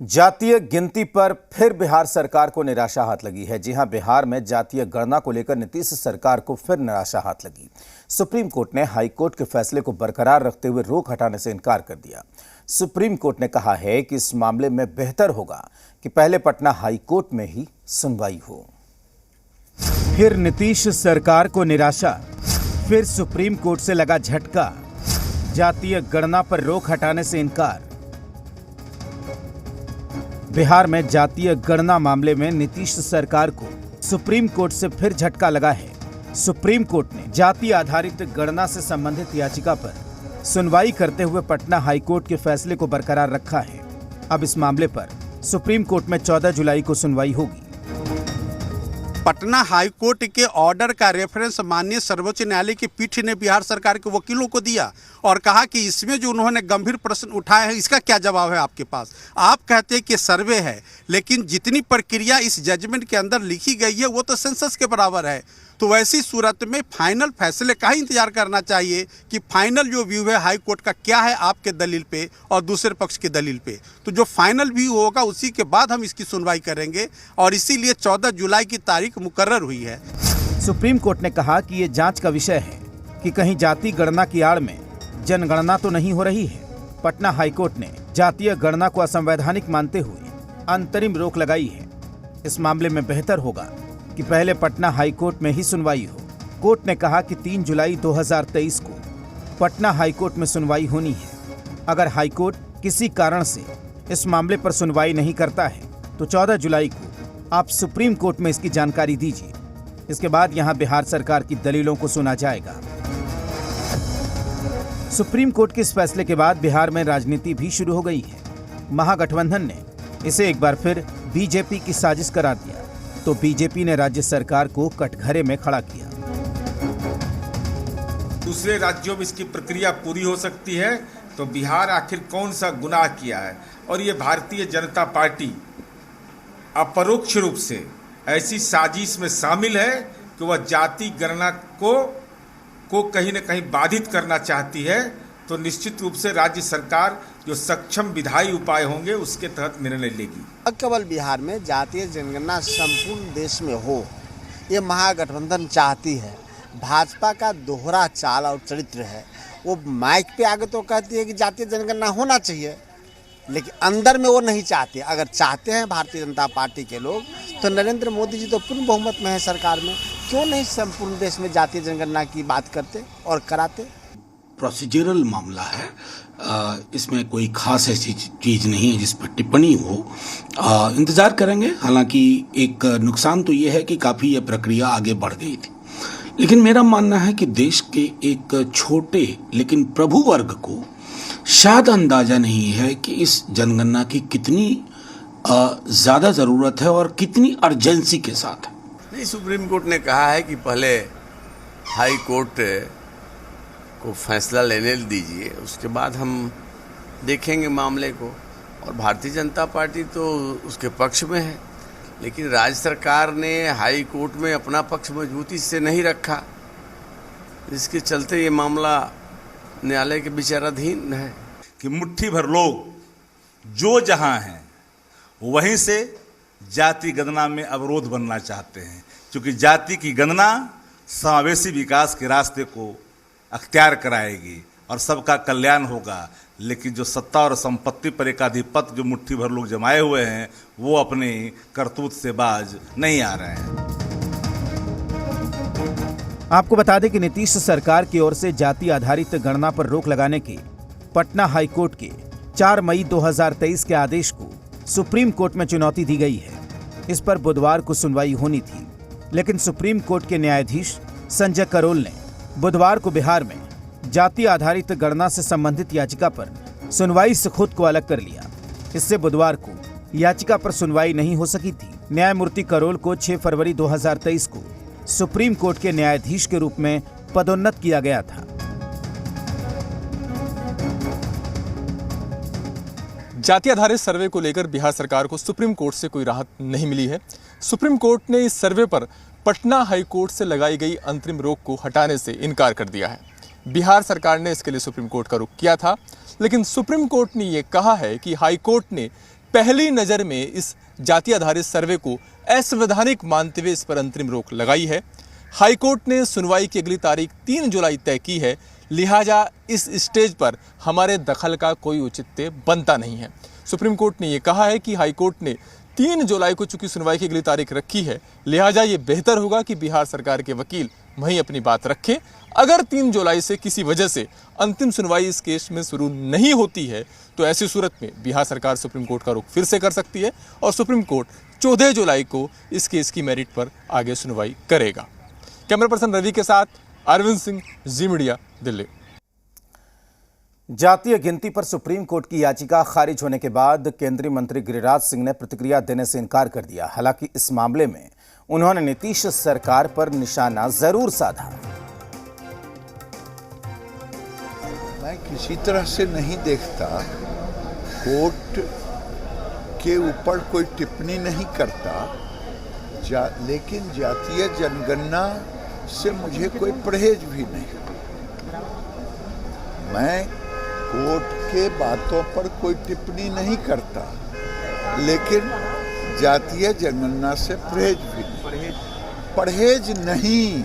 जातीय गिनती पर फिर बिहार सरकार को निराशा हाथ लगी है। जी हां, बिहार में जातीय गणना को लेकर नीतीश सरकार को फिर निराशा हाथ लगी। सुप्रीम कोर्ट ने हाई कोर्ट के फैसले को बरकरार रखते हुए रोक हटाने से इनकार कर दिया। सुप्रीम कोर्ट ने कहा है कि इस मामले में बेहतर होगा कि पहले पटना हाई कोर्ट में ही सुनवाई हो। फिर नीतीश सरकार को निराशा, फिर सुप्रीम कोर्ट से लगा झटका। जातीय गणना पर रोक हटाने से इनकार। बिहार में जातीय गणना मामले में नीतीश सरकार को सुप्रीम कोर्ट से फिर झटका लगा है। सुप्रीम कोर्ट ने जाति आधारित गणना से संबंधित याचिका पर सुनवाई करते हुए पटना हाई कोर्ट के फैसले को बरकरार रखा है। अब इस मामले पर सुप्रीम कोर्ट में 14 जुलाई को सुनवाई होगी। पटना हाई कोर्ट के ऑर्डर का रेफरेंस माननीय सर्वोच्च न्यायालय की पीठ ने बिहार सरकार के वकीलों को दिया और कहा कि इसमें जो उन्होंने गंभीर प्रश्न उठाए हैं, इसका क्या जवाब है आपके पास। आप कहते हैं कि सर्वे है, लेकिन जितनी प्रक्रिया इस जजमेंट के अंदर लिखी गई है वो तो सेंसस के बराबर है। तो वैसी सूरत में फाइनल फैसले का ही इंतजार करना चाहिए कि फाइनल जो व्यू है हाई कोर्ट का क्या है आपके दलील पे और दूसरे पक्ष की दलील पे। तो जो फाइनल व्यू होगा उसी के बाद हम इसकी सुनवाई करेंगे और इसीलिए 14 जुलाई की तारीख मुकर्रर हुई है। सुप्रीम कोर्ट ने कहा कि ये जांच का विषय है कि कहीं जाति गणना की आड़ में जनगणना तो नहीं हो रही है। पटना हाई कोर्ट ने जातीय गणना को असंवैधानिक मानते हुए अंतरिम रोक लगाई है। इस मामले में बेहतर होगा कि पहले पटना हाई कोर्ट में ही सुनवाई हो। कोर्ट ने कहा कि 3 जुलाई 2023 को पटना हाई कोर्ट में सुनवाई होनी है। अगर हाई कोर्ट किसी कारण से इस मामले पर सुनवाई नहीं करता है तो 14 जुलाई को आप सुप्रीम कोर्ट में इसकी जानकारी दीजिए। इसके बाद यहां बिहार सरकार की दलीलों को सुना जाएगा। सुप्रीम कोर्ट के इस फैसले के बाद बिहार में राजनीति भी शुरू हो गई है। महागठबंधन ने इसे एक बार फिर बीजेपी की साजिश करार दिया तो बीजेपी ने राज्य सरकार को कटघरे में खड़ा किया। दूसरे राज्यों में इसकी प्रक्रिया पूरी हो सकती है तो बिहार आखिर कौन सा गुनाह किया है। और ये भारतीय जनता पार्टी अपरोक्ष रूप से ऐसी साजिश में शामिल है कि वह जाति गणना को कहीं न कहीं बाधित करना चाहती है। तो निश्चित रूप से राज्य सरकार जो सक्षम विधायी उपाय होंगे उसके तहत निर्णय लेगी। केवल बिहार में जातीय जनगणना संपूर्ण देश में हो, ये महागठबंधन चाहती है। भाजपा का दोहरा चाल और चरित्र है। वो माइक पे आगे तो कहती है कि जातीय जनगणना होना चाहिए, लेकिन अंदर में वो नहीं चाहते। अगर चाहते हैं भारतीय जनता पार्टी के लोग तो नरेंद्र मोदी जी तो पूर्ण बहुमत में है सरकार में, क्यों नहीं संपूर्ण देश में जातीय जनगणना की बात करते और कराते। प्रोसीजरल मामला है, इसमें कोई खास ऐसी चीज़ नहीं है जिस पर टिप्पणी हो। इंतज़ार करेंगे। हालांकि एक नुकसान तो ये है कि काफ़ी ये प्रक्रिया आगे बढ़ गई थी, लेकिन मेरा मानना है कि देश के एक छोटे लेकिन प्रभु वर्ग को शायद अंदाज़ा नहीं है कि इस जनगणना की कितनी ज़्यादा ज़रूरत है और कितनी अर्जेंसी के साथ है। नहीं, सुप्रीम कोर्ट ने कहा है कि पहले हाई कोर्ट को फैसला लेने दीजिए, उसके बाद हम देखेंगे मामले को। और भारतीय जनता पार्टी तो उसके पक्ष में है, लेकिन राज्य सरकार ने हाई कोर्ट में अपना पक्ष मजबूती से नहीं रखा, इसके चलते ये मामला न्यायालय के विचाराधीन है। कि मुट्ठी भर लोग जो जहां हैं वहीं से जाति गणना में अवरोध बनना चाहते हैं, क्योंकि जाति की गणना समावेशी विकास के रास्ते को अख्तियार कराएगी और सबका कल्याण होगा। लेकिन जो सत्ता और संपत्ति पर एक आधिपत्य जो मुट्ठी भर लोग जमाए हुए हैं वो अपने करतूत से बाज नहीं आ रहे हैं। आपको बता दें कि नीतीश सरकार की ओर से जाति आधारित गणना पर रोक लगाने के पटना हाई कोर्ट के 4 मई 2023 के आदेश को सुप्रीम कोर्ट में चुनौती दी गई है। इस पर बुधवार को सुनवाई होनी थी, लेकिन सुप्रीम कोर्ट के न्यायाधीश संजय करोल ने बुधवार को बिहार में जाति आधारित गणना से संबंधित याचिका पर सुनवाई से खुद को अलग कर लिया। इससे बुधवार को याचिका पर सुनवाई नहीं हो सकी थी। न्यायमूर्ति करोल को 6 फरवरी 2023 को सुप्रीम कोर्ट के न्यायाधीश के रूप में पदोन्नत किया गया था। जाति आधारित सर्वे को लेकर बिहार सरकार को सुप्रीम कोर्ट से कोई राहत नहीं मिली है। सुप्रीम कोर्ट ने इस सर्वे पर पटना हाई कोर्ट से लगाई गई अंतरिम रोक को हटाने से इनकार कर दिया है। बिहार सरकार ने इसके लिए सुप्रीम कोर्ट का रुख किया था, लेकिन सुप्रीम कोर्ट ने यह कहा है कि हाई कोर्ट ने पहली नज़र में इस जाति आधारित सर्वे को असंवैधानिक मानते हुए इस पर अंतरिम रोक लगाई है। हाईकोर्ट ने सुनवाई की अगली तारीख 3 जुलाई तय की है, लिहाजा इस स्टेज पर हमारे दखल का कोई औचित्य बनता नहीं है। सुप्रीम कोर्ट ने ये कहा है कि हाईकोर्ट ने 3 जुलाई को चूंकि सुनवाई की अगली तारीख रखी है, लिहाजा ये बेहतर होगा कि बिहार सरकार के वकील वहीं अपनी बात रखें। अगर 3 जुलाई से किसी वजह से अंतिम सुनवाई इस केस में शुरू नहीं होती है तो ऐसी सूरत में बिहार सरकार सुप्रीम कोर्ट का रुख फिर से कर सकती है और सुप्रीम कोर्ट 14 जुलाई को इस केस की मेरिट पर आगे सुनवाई करेगा। कैमरा पर्सन रवि के साथ अरविंद सिंह, जी मीडिया, दिल्ली। जातीय गिनती पर सुप्रीम कोर्ट की याचिका खारिज होने के बाद केंद्रीय मंत्री गिरिराज सिंह ने प्रतिक्रिया देने से इनकार कर दिया। हालांकि इस मामले में उन्होंने नीतीश सरकार पर निशाना जरूर साधा। मैं किसी तरह से नहीं देखता, कोर्ट के ऊपर कोई टिप्पणी नहीं करता, लेकिन जातीय जनगणना से मुझे कोई परहेज भी नहीं। मैं कोर्ट के बातों पर कोई टिप्पणी नहीं करता, लेकिन जातीय जनगणना से परहेज भी नहीं। परहेज नहीं।